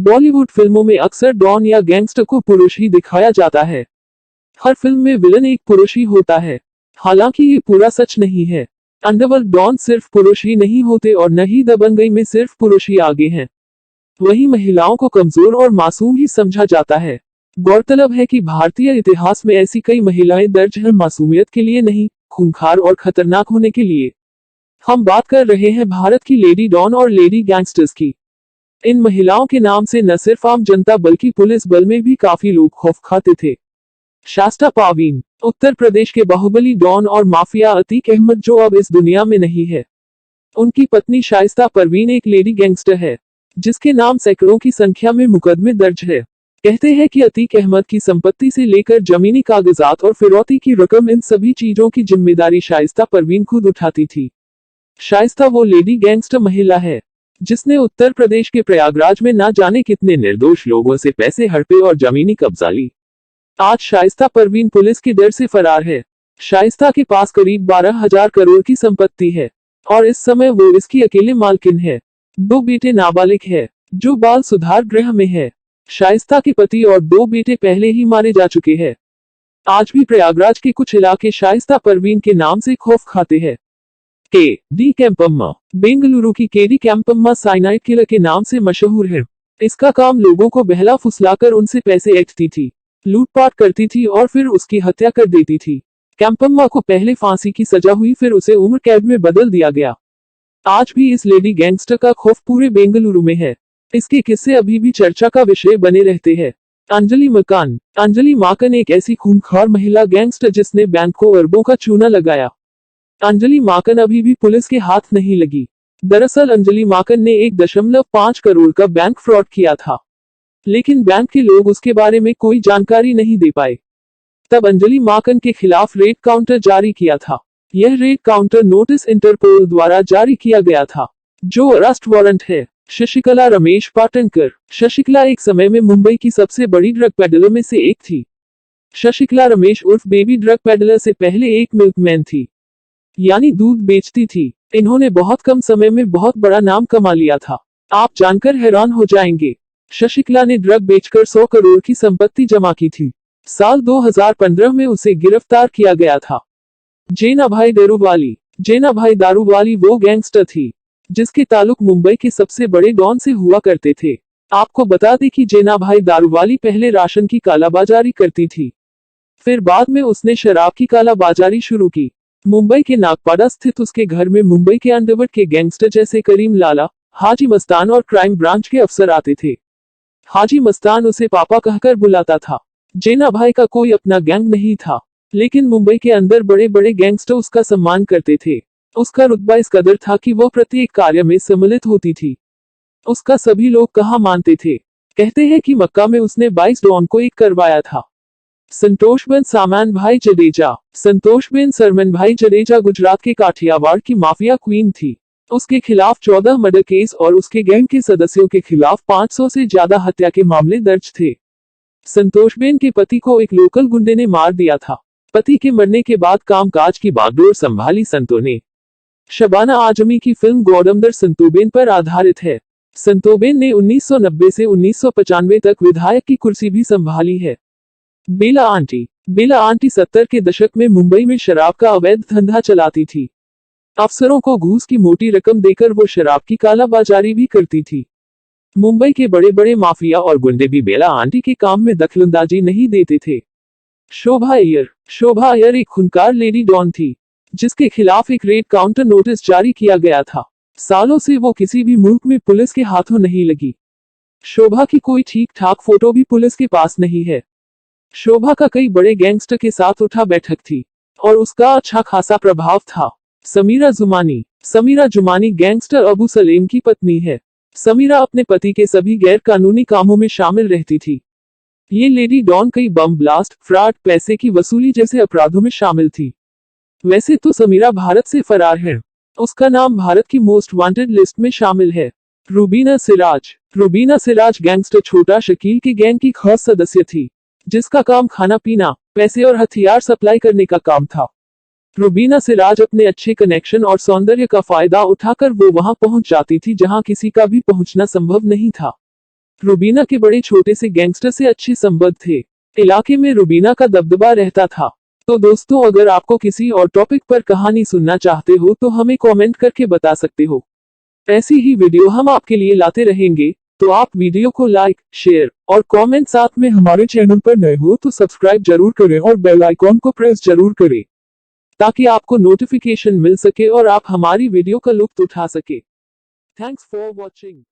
बॉलीवुड फिल्मों में अक्सर डॉन या गैंगस्टर को पुरुष ही दिखाया जाता है। हर फिल्म में विलन एक पुरुष ही होता है। हालांकि ये पूरा सच नहीं है। अंडरवर्ल्ड डॉन सिर्फ पुरुष ही नहीं होते और न ही दबंगई में सिर्फ पुरुष ही आगे हैं। वहीं महिलाओं को कमजोर और मासूम ही समझा जाता है। गौरतलब है कि भारतीय इतिहास में ऐसी कई महिलाएं दर्ज हैं मासूमियत के लिए नहीं, खूंखार और खतरनाक होने के लिए। हम बात कर रहे हैं भारत की लेडी डॉन और लेडी गैंगस्टर्स की। इन महिलाओं के नाम से न सिर्फ आम जनता बल्कि पुलिस बल में भी काफी लोग खौफ खाते थे। शास्ता परवीन, उत्तर प्रदेश के बाहुबली डॉन और माफिया अतीक अहमद जो अब इस दुनिया में नहीं है। उनकी पत्नी शाइस्ता परवीन एक लेडी गैंगस्टर है, जिसके नाम सैकड़ों की संख्या में मुकदमे दर्ज है। कहते हैं कि अतीक अहमद की संपत्ति से लेकर जमीनी कागजात और फिरौती की रकम, इन सभी चीजों की जिम्मेदारी शाइस्ता परवीन खुद उठाती थी। शाइस्ता वो लेडी गैंगस्टर महिला है जिसने उत्तर प्रदेश के प्रयागराज में ना जाने कितने निर्दोष लोगों से पैसे हड़पे और जमीनी कब्जा ली। आज शाइस्ता परवीन पुलिस के डर से फरार है। शाइस्ता के पास करीब 12,000 करोड़ की संपत्ति है और इस समय वो इसकी अकेले मालकिन है। 2 बेटे नाबालिग है जो बाल सुधार गृह में है। शाइस्ता के पति और 2 बेटे पहले ही मारे जा चुके हैं। आज भी प्रयागराज के कुछ इलाके शाइस्ता परवीन के नाम से खौफ खाते हैं। के.डी. कैंपम्मा, बेंगलुरु की के.डी. कैंपम्मा साइनाइड किलर के नाम से मशहूर है। इसका काम लोगों को बहला फुसलाकर उनसे पैसे ऐंठती थी, लूटपाट करती थी और फिर उसकी हत्या कर देती थी। कैंपम्मा को पहले फांसी की सजा हुई, फिर उसे उम्र कैद में बदल दिया गया। आज भी इस लेडी गैंगस्टर का खौफ पूरे बेंगलुरु में है। इसके किस्से अभी भी चर्चा का विषय बने रहते हैं। अंजलि मकान, अंजलि माकन एक ऐसी खूंखार महिला गैंगस्टर जिसने बैंक को अरबों का चूना लगाया। अंजलि माकन अभी भी पुलिस के हाथ नहीं लगी। दरअसल अंजलि माकन ने 1.5 करोड़ का बैंक फ्रॉड किया था, लेकिन बैंक के लोग उसके बारे में कोई जानकारी नहीं दे पाए। तब अंजलि माकन के खिलाफ रेड काउंटर जारी किया था। यह रेड काउंटर नोटिस इंटरपोल द्वारा जारी किया गया था, जो अरेस्ट वारंट है। शशिकला रमेश पाटनकर, शशिकला एक समय में मुंबई की सबसे बड़ी ड्रग पेडलर में से एक थी। शशिकला रमेश उर्फ बेबी ड्रग पेडलर से पहले एक मिल्कमैन थी, यानी दूध बेचती थी। इन्होंने बहुत कम समय में बहुत बड़ा नाम कमा लिया था। आप जानकर हैरान हो जाएंगे, शशिकला ने ड्रग बेचकर 100 करोड़ की संपत्ति जमा की थी। साल 2015 में उसे गिरफ्तार किया गया था। जेनाभाई दारूवाली, जेनाभाई दारूवाली वो गैंगस्टर थी जिसके ताल्लुक मुंबई के सबसे बड़े डॉन से हुआ करते थे। आपको बता दें कि जेनाभाई दारूवाली पहले राशन की कालाबाजारी करती थी, फिर बाद में उसने शराब की कालाबाजारी शुरू की। मुंबई के नागपाड़ा स्थित उसके घर में मुंबई के अंडरवर्ल्ड के गैंगस्टर जैसे करीम लाला, हाजी मस्तान और क्राइम ब्रांच के अफसर आते थे। हाजी मस्तान उसे पापा कहकर बुलाता था। जेनाभाई का कोई अपना गैंग नहीं था, लेकिन मुंबई के अंदर बड़े बड़े गैंगस्टर उसका सम्मान करते थे। उसका रुतबा इस कदर था कि वो प्रत्येक कार्य में सम्मिलित होती थी। उसका सभी लोग कहा मानते थे। कहते हैं कि मक्का में उसने 22 डॉन को एक करवाया था। संतोषबेन सामान भाई जडेजा, संतोषबेन सरमन भाई जडेजा गुजरात के काठियावाड़ की माफिया क्वीन थी। उसके खिलाफ 14 मर्डर केस और उसके गैंग के सदस्यों के खिलाफ 500 से ज्यादा हत्या के मामले दर्ज थे। संतोषबेन के पति को एक लोकल गुंडे ने मार दिया था। पति के मरने के बाद कामकाज की बागडोर संभाली संतो ने। शबाना आजमी की फिल्म गौडमदर संतोबेन पर आधारित है। संतोबेन ने 1990 से 1995 तक विधायक की कुर्सी भी संभाली है। बेला आंटी, बेला आंटी 70 के दशक में मुंबई में शराब का अवैध धंधा चलाती थी। अफसरों को घूस की मोटी रकम देकर वो शराब की कालाबाजारी भी करती थी। मुंबई के बड़े बड़े माफिया और गुंडे भी बेला आंटी के काम में दखलंदाजी नहीं देते थे। शोभा अय्यर, शोभा अय्यर एक खूंखार लेडी डॉन थी जिसके खिलाफ एक रेड काउंटर नोटिस जारी किया गया था। सालों से वो किसी भी मुल्क में पुलिस के हाथों नहीं लगी। शोभा की कोई ठीक ठाक फोटो भी पुलिस के पास नहीं है। शोभा का कई बड़े गैंगस्टर के साथ उठा बैठक थी और उसका अच्छा खासा प्रभाव था। समीरा जुमानी, समीरा जुमानी गैंगस्टर अबू सलेम की पत्नी है। समीरा अपने पति के सभी गैर कानूनी कामों में शामिल रहती थी। ये लेडी डॉन कई बम ब्लास्ट, फ्रॉड, पैसे की वसूली जैसे अपराधों में शामिल थी। वैसे तो समीरा भारत से फरार है। उसका नाम भारत की मोस्ट वांटेड लिस्ट में शामिल है। रुबीना सिराज, रुबीना सिराज गैंगस्टर छोटा शकील के गैंग की खास सदस्य थी जिसका काम खाना पीना, पैसे और हथियार सप्लाई करने का काम था। रुबीना सिराज अपने अच्छे कनेक्शन और सौंदर्य का फायदा उठाकर वो वहां पहुंच जाती थी जहां किसी का भी पहुंचना संभव नहीं था। रुबीना के बड़े छोटे से गैंगस्टर से अच्छे संबंध थे। इलाके में रुबीना का दबदबा रहता था। तो दोस्तों, अगर आपको किसी और टॉपिक पर कहानी सुनना चाहते हो तो हमें कमेंट करके बता सकते हो। ऐसी ही वीडियो हम आपके लिए लाते रहेंगे। तो आप वीडियो को लाइक, शेयर और कमेंट, साथ में हमारे चैनल पर नए हो तो सब्सक्राइब जरूर करें और बेल आइकॉन को प्रेस जरूर करें, ताकि आपको नोटिफिकेशन मिल सके और आप हमारी वीडियो का लुत्फ उठा सके। Thanks for watching.